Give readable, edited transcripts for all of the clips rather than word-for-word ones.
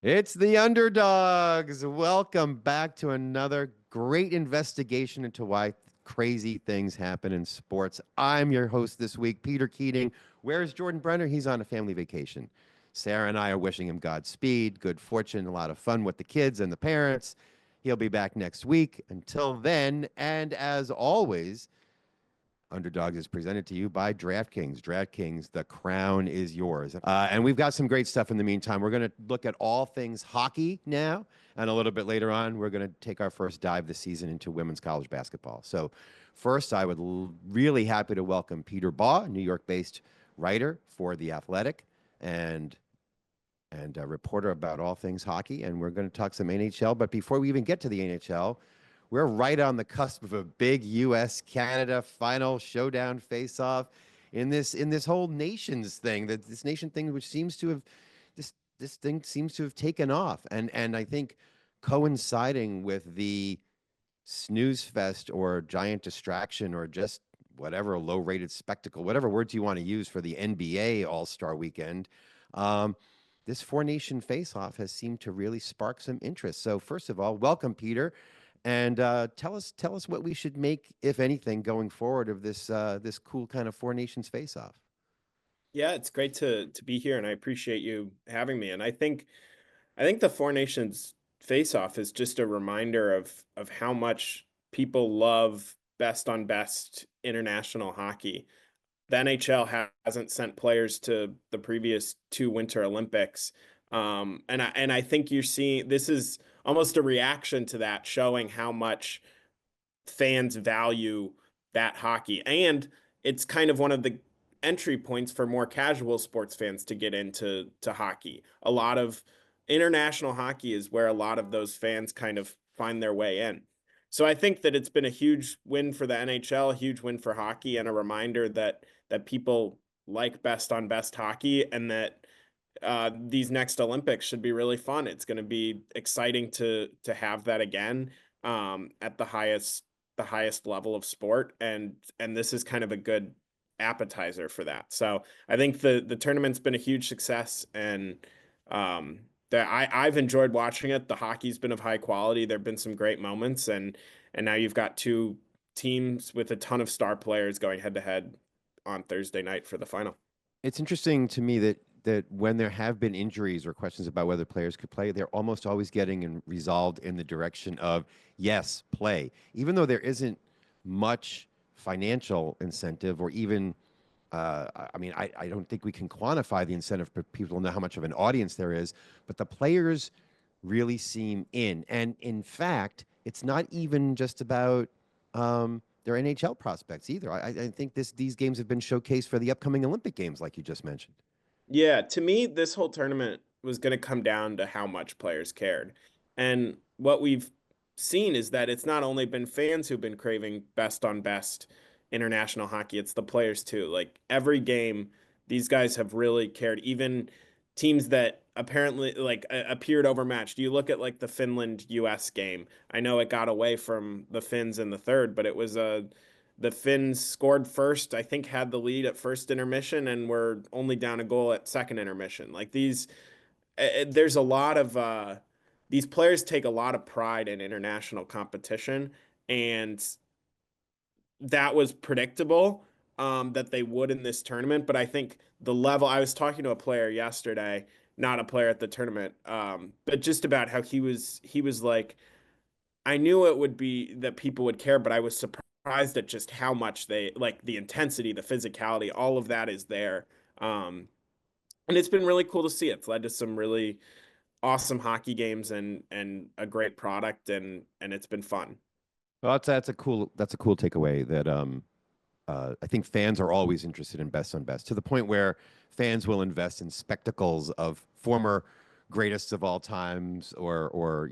It's the Underdogs. Welcome back to another great investigation into why crazy things happen in sports. I'm your host this week, Peter Keating. Where's Jordan Brenner? He's on a family vacation. Sarah and I are wishing him Godspeed, good fortune, a lot of fun with the kids and the parents. He'll be back next week. Until then, and as always, Underdogs is presented to you by DraftKings. DraftKings, the crown is yours. And we've got some great stuff in the meantime. We're going to look at all things hockey now. And a little bit later on, we're going to take our first dive this season into women's college basketball. So, first, I would really happy to welcome Peter Baugh, New York based writer for The Athletic and a reporter about all things hockey. And we're going to talk some NHL. But before we even get to the NHL, we're right on the cusp of a big U.S. Canada final showdown face-off in this whole nations thing. That this nation thing, which seems to have this thing seems to have taken off, and I think coinciding with the snooze fest or giant distraction or just whatever low-rated spectacle, whatever words you want to use for the NBA All-Star Weekend. This four-nation face-off has seemed to really spark some interest. So first of all, welcome, Peter. And tell us what we should make, if anything, going forward of this cool kind of four nations face off. Yeah, it's great to be here, and I appreciate you having me. And I think the Four Nations face-off is just a reminder of how much people love best on best international hockey. The NHL hasn't sent players to the previous two Winter Olympics. And I think you're seeing this is almost a reaction to that, showing how much fans value that hockey. And it's kind of one of the entry points for more casual sports fans to get into hockey. A lot of international hockey is where a lot of those fans kind of find their way in. So I think that it's been a huge win for the NHL, a huge win for hockey, and a reminder that people like best on best hockey, and that these next Olympics should be really fun. It's going to be exciting to have that again at the highest level of sport, and this is kind of a good appetizer for that. So I think the tournament's been a huge success, and that I've enjoyed watching it. The hockey's been of high quality. There've been some great moments, and now you've got two teams with a ton of star players going head to head on Thursday night for the final. It's interesting to me that when there have been injuries or questions about whether players could play, they're almost always getting resolved in the direction of yes, play, even though there isn't much financial incentive or even I mean, I don't think we can quantify the incentive for people to know how much of an audience there is, but the players really seem in. And in fact, it's not even just about their NHL prospects either. I think these games have been showcased for the upcoming Olympic Games, like you just mentioned. Yeah, to me, this whole tournament was going to come down to how much players cared. And what we've seen is that it's not only been fans who've been craving best on best international hockey, it's the players too. Like every game, these guys have really cared. Even teams that apparently appeared overmatched. You look at like the Finland US game. I know it got away from the Finns in the third, but it was a the Finns scored first, I think had the lead at first intermission and were only down a goal at second intermission. Like there's a lot of these players take a lot of pride in international competition, and that was predictable that they would in this tournament. But I think the level, I was talking to a player yesterday, not a player at the tournament, but just about how he was like, I knew it would be that people would care, but I was surprised at just how much they like the intensity, the physicality, all of that is there. And it's been really cool to see. It's led to some really awesome hockey games and a great product, and it's been fun. Well, that's a cool takeaway that I think fans are always interested in best on best to the point where fans will invest in spectacles of former greatest of all times or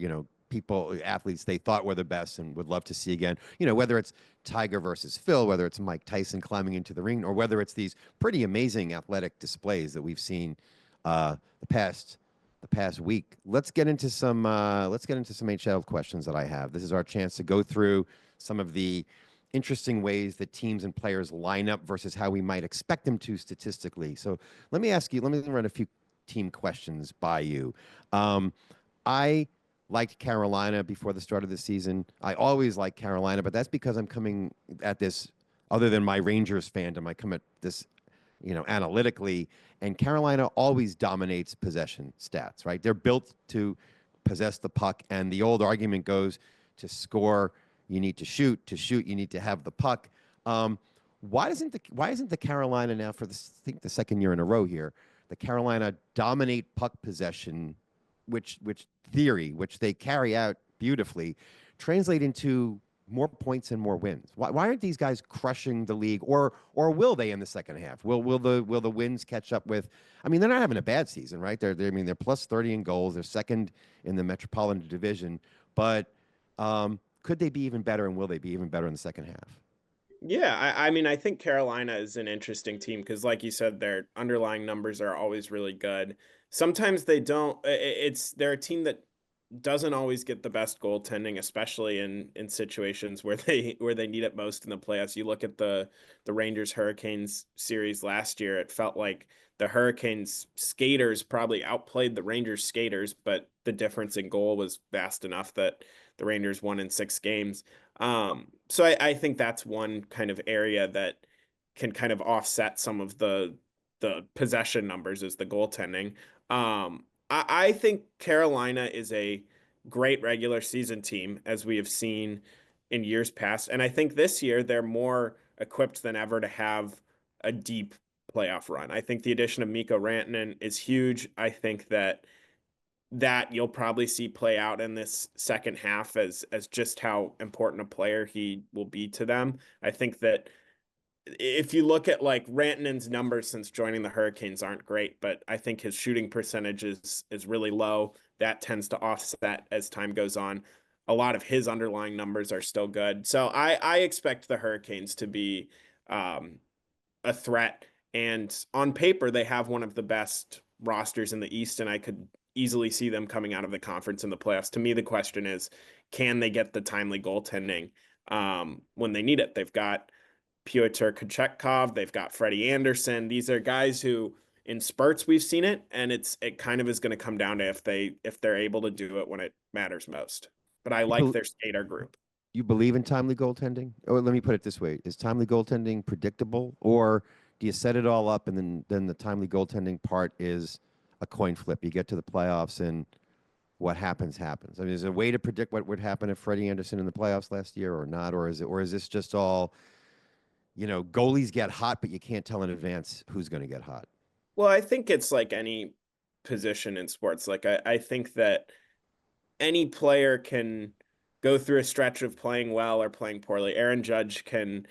people athletes they thought were the best and would love to see again. Whether it's Tiger versus Phil, whether it's Mike Tyson climbing into the ring, or whether it's these pretty amazing athletic displays that we've seen the past week. Let's get into some HL questions that I have. This is our chance to go through some of the interesting ways that teams and players line up versus how we might expect them to statistically. So let me run a few team questions by you. Um, I liked Carolina before the start of the season. I always liked Carolina, but that's because I'm coming at this, other than my Rangers fandom, I come at this, analytically. And Carolina always dominates possession stats, right? They're built to possess the puck, and the old argument goes, to score, you need to shoot. To shoot, you need to have the puck. Um, why isn't the Carolina now, for this, I think the second year in a row here, the Carolina dominate puck possession, which theory, which they carry out beautifully, translate into more points and more wins? Why aren't these guys crushing the league, or will they in the second half? Will the wins catch up with? I mean, they're not having a bad season, right? I mean, they're plus 30 in goals. They're second in the Metropolitan Division, but could they be even better, and will they be even better in the second half? Yeah, I mean, I think Carolina is an interesting team because, like you said, their underlying numbers are always really good. Sometimes they don't. They're a team that doesn't always get the best goaltending, especially in situations where they need it most in the playoffs. You look at the Rangers Hurricanes series last year; it felt like the Hurricanes skaters probably outplayed the Rangers skaters, but the difference in goal was vast enough that the Rangers won in 6 games. So I think that's one kind of area that can kind of offset some of the possession numbers is the goaltending. I think Carolina is a great regular season team, as we have seen in years past. And I think this year they're more equipped than ever to have a deep playoff run. I think the addition of Mikko Rantanen is huge. I think that you'll probably see play out in this second half as just how important a player he will be to them. I think that if you look at like Rantanen's numbers since joining the Hurricanes aren't great, but I think his shooting percentage is really low. That tends to offset as time goes on. A lot of his underlying numbers are still good. So I expect the Hurricanes to be um, a threat. And on paper, they have one of the best rosters in the East, and I could easily see them coming out of the conference in the playoffs. To me, the question is, can they get the timely goaltending when they need it? They've got Pyotr Kochetkov, they've got Freddie Anderson. These are guys who, in spurts, we've seen it, and it kind of is going to come down to if they're able to do it when it matters most. But I You, like bel their skater group. you believe in timely goaltending? Or let me put it this way: is timely goaltending predictable, or do you set it all up, and then the timely goaltending part is a coin flip? You get to the playoffs, and what happens happens. I mean, is there a way to predict what would happen if Freddie Anderson in the playoffs last year, or not, or is this just all, goalies get hot, but you can't tell in advance who's going to get hot? Well, I think it's like any position in sports. Like I think that any player can go through a stretch of playing well or playing poorly. Aaron Judge can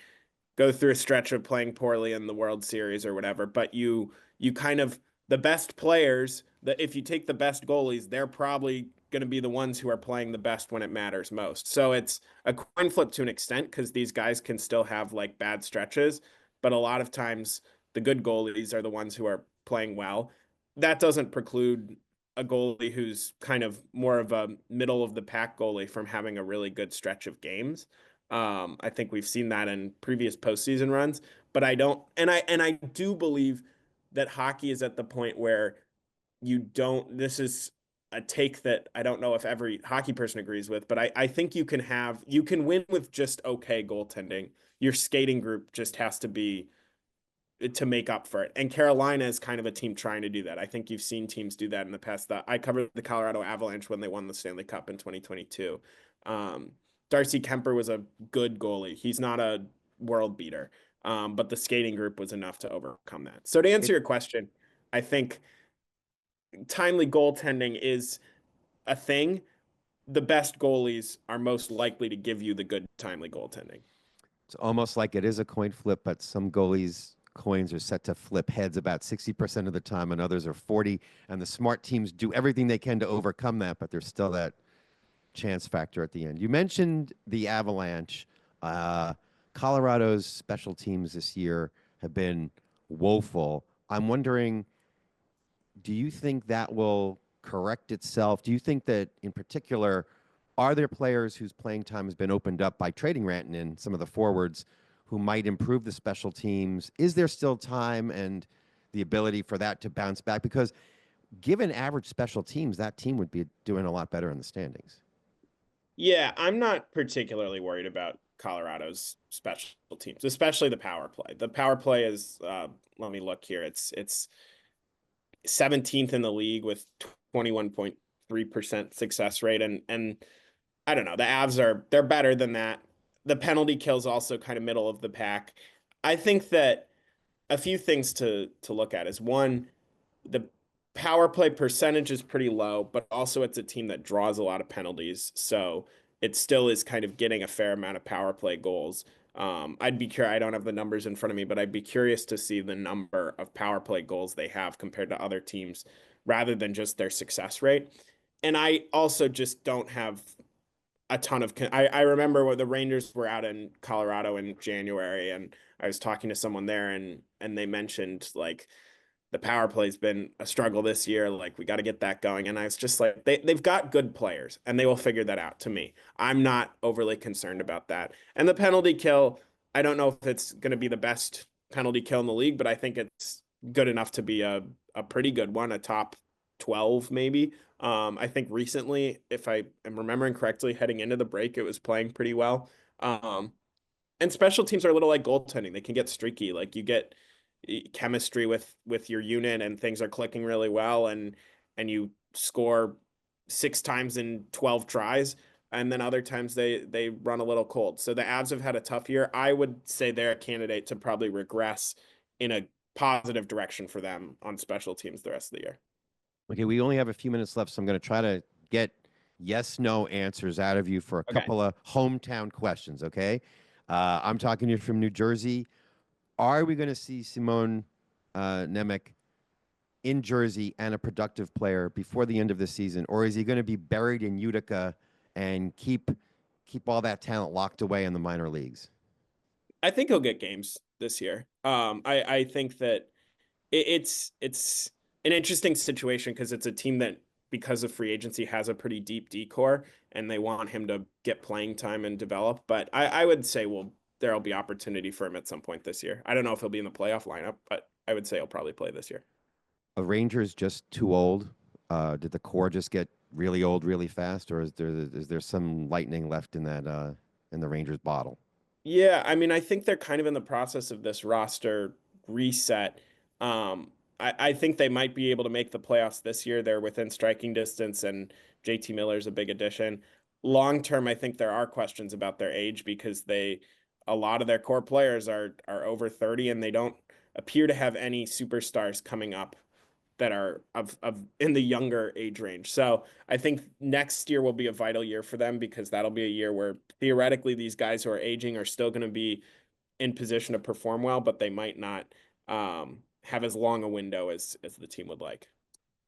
go through a stretch of playing poorly in the World Series or whatever, but you kind of the best players that if you take the best goalies, they're probably going to be the ones who are playing the best when it matters most. So it's a coin flip to an extent because these guys can still have like bad stretches, but a lot of times the good goalies are the ones who are playing well. That doesn't preclude a goalie who's kind of more of a middle of the pack goalie from having a really good stretch of games. I think we've seen that in previous postseason runs, but I don't, and I do believe that hockey is at the point where you don't. This is a take that I don't know if every hockey person agrees with, but I think you can win with just okay goaltending. Your skating group just has to be to make up for it. And Carolina is kind of a team trying to do that. I think you've seen teams do that in the past. That I covered the Colorado Avalanche when they won the Stanley Cup in 2022. Um, Darcy Kemper was a good goalie. He's not a world beater, but the skating group was enough to overcome that. So to answer It your question, I think timely goaltending is a thing. The best goalies are most likely to give you the good timely goaltending. It's almost like it is a coin flip, but some goalies' coins are set to flip heads about 60% of the time, and others are 40. And the smart teams do everything they can to overcome that, but there's still that chance factor at the end. You mentioned the Avalanche. Uh, Colorado's special teams this year have been woeful. I'm wondering, do you think that will correct itself? Do you think that, in particular, are there players whose playing time has been opened up by trading Rantanen, some of the forwards, who might improve the special teams? Is there still time and the ability for that to bounce back? Because given average special teams, that team would be doing a lot better in the standings. Yeah, I'm not particularly worried about Colorado's special teams, especially the power play. The power play is let me look here. It's 17th in the league with 21.3% success rate, and I don't know. The Avs they're better than that. The penalty kill's also kind of middle of the pack. I think that a few things to look at is one, the power play percentage is pretty low, but also it's a team that draws a lot of penalties. So it still is kind of getting a fair amount of power play goals. I'd be curious, I don't have the numbers in front of me, but I'd be curious to see the number of power play goals they have compared to other teams rather than just their success rate. And I also just don't have a ton of I remember when the Rangers were out in Colorado in January, and I was talking to someone there, and they mentioned like the power play's been a struggle this year. Like we got to get that going. And I was just like, they've got good players and they will figure that out to me. I'm not overly concerned about that. And the penalty kill, I don't know if it's going to be the best penalty kill in the league, but I think it's good enough to be a pretty good one, a top 12 maybe. I think recently, if I am remembering correctly, heading into the break, it was playing pretty well. And special teams are a little like goaltending. They can get streaky. Like you get chemistry with your unit and things are clicking really well, and you score 6 times in 12 tries, and then other times they run a little cold. So the Avs have had a tough year. I would say they're a candidate to probably regress in a positive direction for them on special teams the rest of the year. Okay, we only have a few minutes left, so I'm going to try to get yes, no answers out of you for a Okay. couple of hometown questions. Okay, I'm talking to you from New Jersey. Are we going to see Simone Nemec in Jersey and a productive player before the end of the season, or is he going to be buried in Utica and keep all that talent locked away in the minor leagues? I think he'll get games this year. I think that it's an interesting situation because it's a team that, because of free agency, has a pretty deep decor, and they want him to get playing time and develop. But I would say, well, there'll be opportunity for him at some point this year. I don't know if he'll be in the playoff lineup, but I would say he'll probably play this year. Are Rangers just too old? Did the core just get really old really fast, or is there some lightning left in the Rangers bottle? Yeah, I mean, I think they're kind of in the process of this roster reset. I think they might be able to make the playoffs this year. They're within striking distance, and JT Miller's a big addition. Long term, I think there are questions about their age because a lot of their core players are over 30, and they don't appear to have any superstars coming up that are of in the younger age range. So I think next year will be a vital year for them because that'll be a year where theoretically these guys who are aging are still going to be in position to perform well, but they might not have as long a window as the team would like.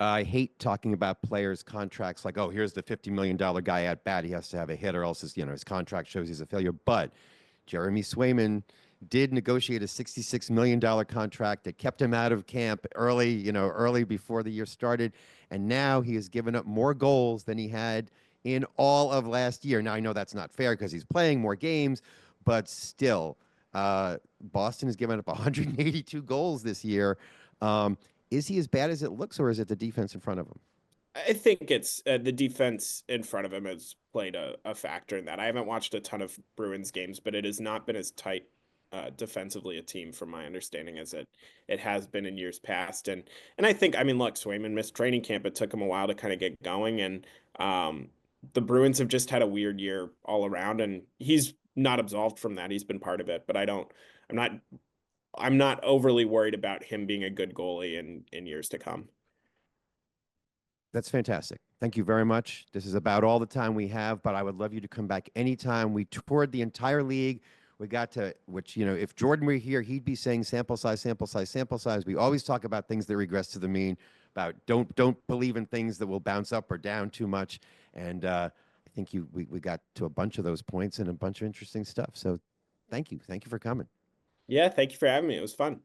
I hate talking about players' contracts like, oh, here's the $50 million guy at bat. He has to have a hit or else his contract shows he's a failure. But Jeremy Swayman did negotiate a $66 million contract that kept him out of camp early before the year started. And now he has given up more goals than he had in all of last year. Now, I know that's not fair because he's playing more games, but still, Boston has given up 182 goals this year. Is he as bad as it looks, or is it the defense in front of him? I think it's the defense in front of him has played a factor in that. I haven't watched a ton of Bruins games, but it has not been as tight defensively a team, from my understanding, as it has been in years past. And I think, I mean, look, Swayman missed training camp. It took him a while to kind of get going, and the Bruins have just had a weird year all around, and he's not absolved from that. He's been part of it, but I'm not, I'm not overly worried about him being a good goalie in years to come. That's fantastic. Thank you very much. This is about all the time we have, but I would love you to come back anytime. We toured the entire league. We got to, which, if Jordan were here, he'd be saying sample size, sample size, sample size. We always talk about things that regress to the mean, about don't believe in things that will bounce up or down too much. And I think we got to a bunch of those points and a bunch of interesting stuff. So thank you. Thank you for coming. Yeah, thank you for having me. It was fun.